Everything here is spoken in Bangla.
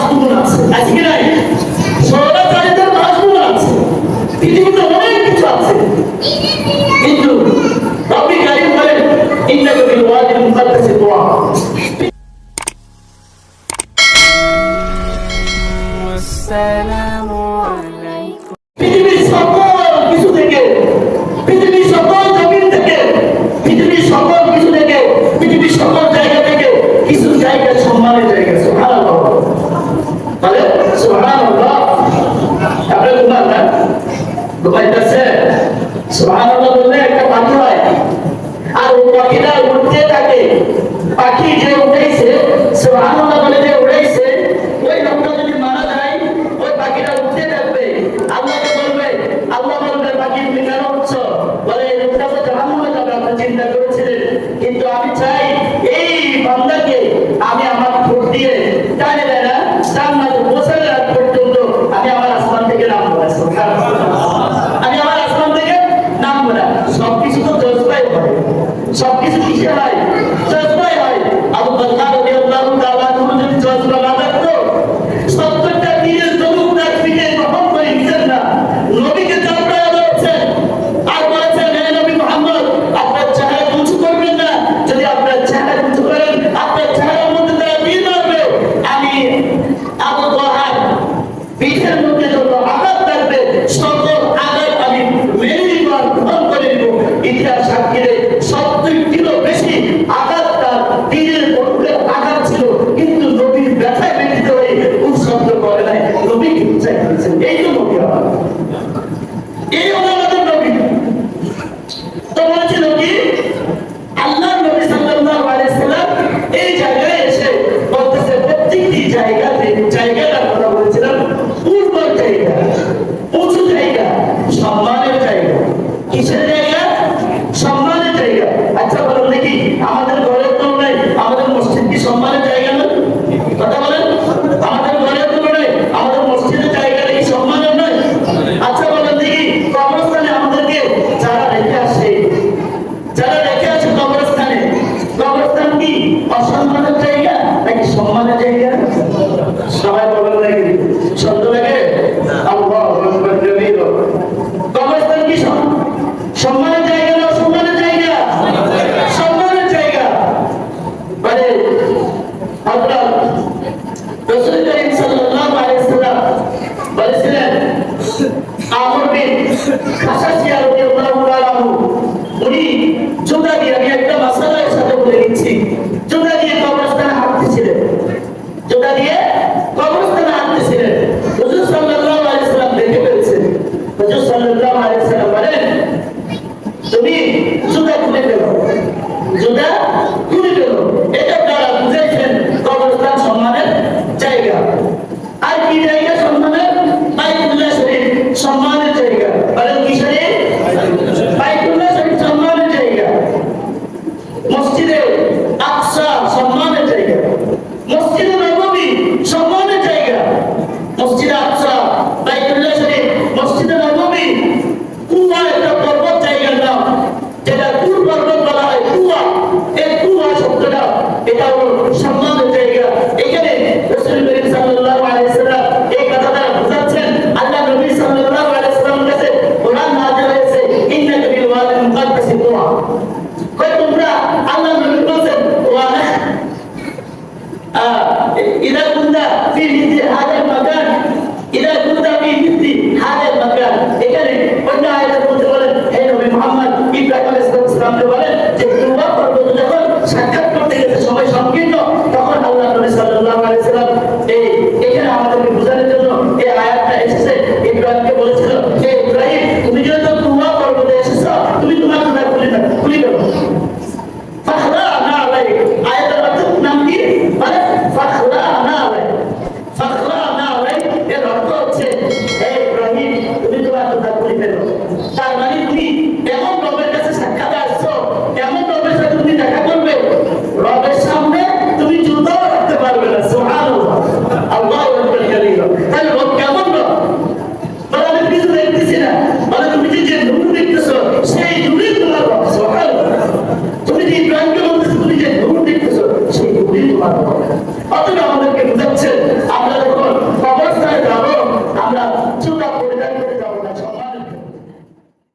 বাসগুলো আছে, আছে কি নাই? স্বৈরাচারীদের বাসগুলো আছে, পৃথিবীতে অনেক কিছু আছে, কিন্তু রব্বি কারীম বলেন ইন্নাকা বিল ওয়াদিল মুকাদ্দাসি তুয়া। আসসালামু আলাইকুম। পৃথিবীর সকল কিছু থেকে, পৃথিবীর সকল জমিন থেকে, পৃথিবীর সকল কিছু থেকে, পৃথিবীর সকল জায়গা থেকে কিছু জায়গা সম্মানের জায়গা। সুবহানাল্লাহ বলে, সুবহানাল্লাহ। আপনি ঘুমান না, ঘুমাইতেছে, সুবহানাল্লাহ বললে একটা পাখি হয়, আর ওই পাখিটা উড়তে থাকে। পাখি যে উড়াইছে, সুবহানাল্লাহ বলে যে উড়াইছে, ওই লোকটা যদি মারা যায় ওই পাখিটা উড়তে থাকবে। আল্লাহকে বলবে, আল্লাহ বলবে পাখি তুমি কেন উঠছো? বলে এই লোকটা তো জাহান্নামে যাবে, আপনি চিন্তা করেছিলেন, কিন্তু আমি চাই এই বান্দাকে আমি আমার ঠোঁট দিয়ে টানে দেয় না জান্নাতে পৌঁছানোর আগ পর্যন্ত আমি আমার আসমান থেকে নামবো না। আমি আমার আসমান থেকে নামবো না। সবকিছু তো জজবায় হয়, সবকিছু কিসে হয়? জজবায় হয়। আবু বকর রাদিয়াল্লাহু তাআলা আনহু যদি জজবা না থাকতো 70টা তীরের জমুক তার পিঠে গ্রহণ করে নিতেন না। নবীকে জজবায় বলেছেন আর বলেছেন, হে নবী মুহাম্মদ, আপনার চেহারা উঁচু করবেন না, যদি আপনার চেহারা উঁচু করেন আপনার চেহারার মধ্যে তারা তীর মারবে। আমি আবু বকর পিঠের মধ্যে যত আঘাত থাকবে সকল আঘাত আমি মেনে নিব আর গ্রহণ করে নিব। ইতিহাস সাক্ষী দেয় 70 কিলো বেশি আঘাত তার তীরের উপরে আঘাত ছিল, কিন্তু নবীর ব্যথায় ব্যথিত হয়ে উৎসর্গ করে নাই, নবীকে উৎসাহ করেছেন। এই তো নবী আমার, এই হলো আমাদের নবী। তো বলেছিল কি আল্লাহ নবী সাল্লাল্লাহু আলাইহি সাল্লাম এই জায়গায় এসে বলতেছে, প্রত্যেকটি জায়গাতে জায়গাটার কথা বলেছিলাম উর্বর জায়গা, উঁচু জায়গা, সম্মানের জায়গা। কিসের জায়গা? সম্মানের জায়গা। আচ্ছা বলুন দেখি, আমাদের ঘরের তুলনায় আমাদের মসজিদ কি সম্মানের জায়গা না? কথা বলেন, আমাদের ঘরের তুলনায় আমাদের মসজিদের জায়গাটা কি সম্মানের নয়? আচ্ছা বলুন দেখি, কবরস্থানে আমাদেরকে যারা রেখে আসে, যারা রেখে আসে কবরস্থানে, কবরস্থান কি অসম্মানের জায়গা নাকি সম্মানের জায়গা? সবাই বলেন নাকি সন্দেহ লাগে? আল্লাহু আকবার কবীর। কবরস্থান কি সম্মানের জায়গা না অসম্মানের জায়গা? সম্মানের জায়গা। মানে হযরত রাসূল করিম সাল্লাল্লাহু আলাইহি সাল্লাম বলেছিলেন, আমর বিন খাশাশিয়া রাদিয়াল্লাহু তাআলা আনহু উনি জুতা দিয়ে, আমি একটা মাসালার সাথে বলে দিচ্ছি, জুতা দিয়ে কবরস্থানে হাঁটতেছিলেন, জুতা দিয়ে কবরস্থানে হাঁটতেছিলেন। হুজুর সাল্লাল্লাহু আলাইহি সাল্লাম দেখে ফেলেছেন। হুজুর সাল্লাল্লাহু আলাইহি সাল্লাম বলেন, তুমি জুতা খুলে ফেলো, জুতা খুলে ফেলো। এটা দ্বারা বুঝাইছেন কবরস্থান সম্মানের জায়গা। আর কি জায়গা সম্মানের? বাইতুল্লাহ শরীফ সম্মানের জায়গা। বলেন কি শরীফ? বাইতুল্লাহ শরীফ সম্মানের জায়গা। মসজিদে আকসা সম্মানের জায়গা। মসজিদে নববী সম্মানের জায়গা। মসজিদে আকসা, বাইতুল্লাহ শরীফ, মসজিদে নববী, কুয়া একটা পর্বত জায়গার নাম, যেটা কুর পর্বত বলা হয়, কুয়া। এই কুয়া শব্দটা এটা হলো সম্মানের জায়গা। এখানে রাসূল করিম সাল্লাল্লাহু আলাইহি সাল্লাম এই কথাটা বুঝাচ্ছেন। আল্লাহ নবী সাল্লাল্লাহু আলাইহি সাল্লামের কাছে কোরআন নাযিল হয়েছে, ইন্নাকা বিল ওয়াদিল মুকাদ্দাসি তুয়া। কই তোমরা আল্লাহ নবী বলেন ওয়ানা ইদা কুনতা ফি মিথলি হাদাল মাকান, ইদা কুনতা ফি মিথলি হাদাল মাকান। এখানে অন্য আয়াতের মধ্যে বলেন, হে নবী মুহাম্মদ, ইব্রাহিম আলাইহিস সালামকে বলেন যে তুবা পর্বত যখন সাক্ষাৎ করতে গেছে, সময় সংকীর্ণ, তখন আল্লাহ নবী সাল্লাল্লাহু আলাইহি সাল্লাম